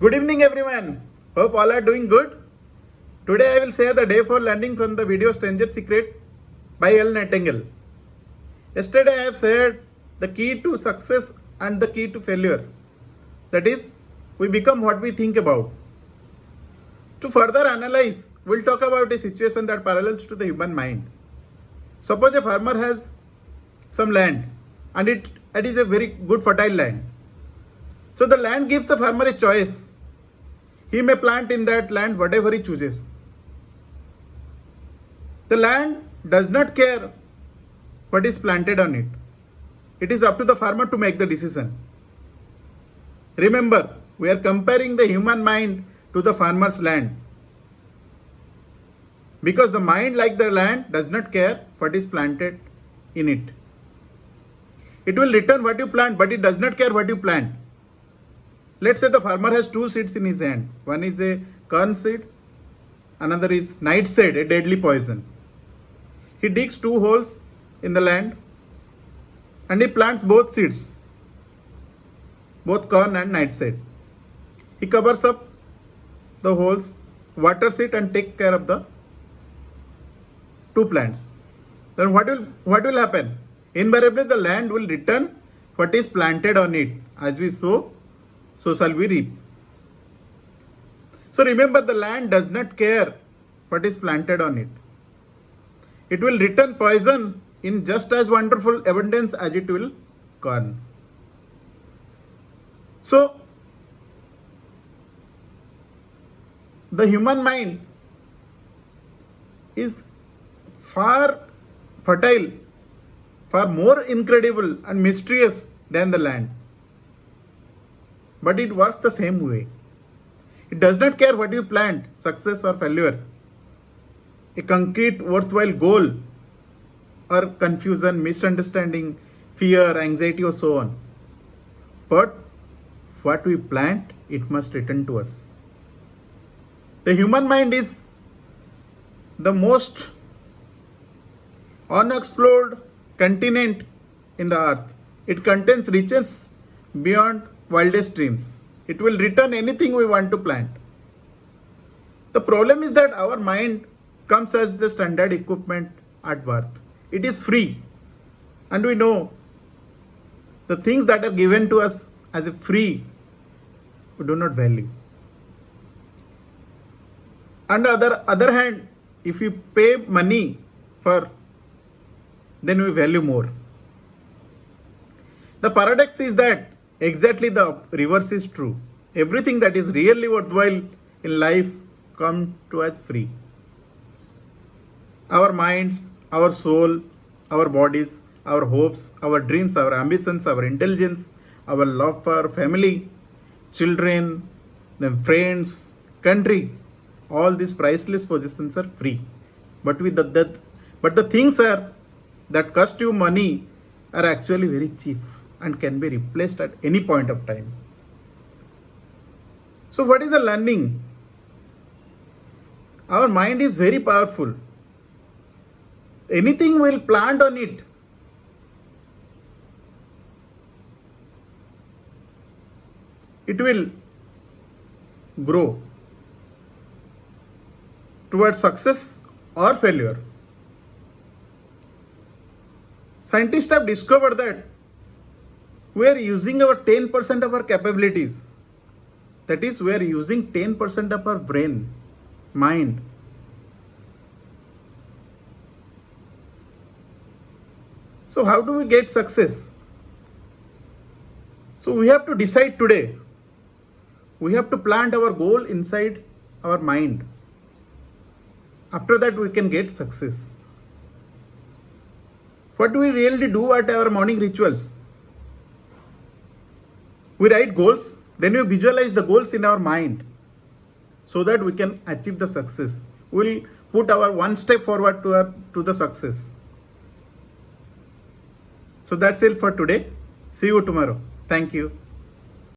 Good evening, everyone. Hope all are doing good. Today I will share the day for learning from the video Stranger Secret by L. Nightingale. Yesterday I have shared the key to success and the key to failure. That is, we become what we think about. To further analyze, we'll talk about a situation that parallels to the human mind. Suppose a farmer has some land and it is a very good fertile land. So the land gives the farmer a choice. He may plant in that land whatever he chooses. The land does not care what is planted on it. It is up to the farmer to make the decision. Remember, we are comparing the human mind to the farmer's land. Because the mind, like the land, does not care what is planted in it. It will return what you plant, but it does not care what you plant. Let's say the farmer has two seeds in his hand. One is a corn seed, another is nightshade, a deadly poison. He digs two holes in the land and he plants both seeds, both corn and nightshade. He covers up the holes, waters it and takes care of the two plants. Then what will happen? Invariably the land will return what is planted on it. As we sow, so shall we reap. So remember, the land does not care what is planted on it. It will return poison in just as wonderful abundance as it will corn. So the human mind is far fertile, far more incredible and mysterious than the land. But it works the same way. It does not care what you plant, success or failure, a concrete worthwhile goal or confusion, misunderstanding, fear, anxiety or so on. But what we plant, it must return to us. The human mind is the most unexplored continent in the earth. It contains riches beyond wildest dreams. It will return anything we want to plant. The problem is that our mind comes as the standard equipment at birth. It is free. And we know the things that are given to us as a free, we do not value. On the other hand, if we pay money for, then we value more. The paradox is that exactly the reverse is true. Everything that is really worthwhile in life comes to us free. Our minds, our soul, our bodies, our hopes, our dreams, our ambitions, our intelligence, our love for family, children, then friends, country, all these priceless possessions are free. But the things that cost you money are actually very cheap and can be replaced at any point of time. So what is the learning? Our mind is very powerful. Anything we'll plant on it, it will grow towards success or failure. Scientists have discovered that we are using our 10% of our capabilities. That is, we are using 10% of our brain, mind. So how do we get success? So we have to decide today. We have to plant our goal inside our mind. After that, we can get success. What do we really do at our morning rituals? We write goals, then we visualize the goals in our mind so that we can achieve the success. We'll put our one step forward to the success. So that's it for today. See you tomorrow. Thank you.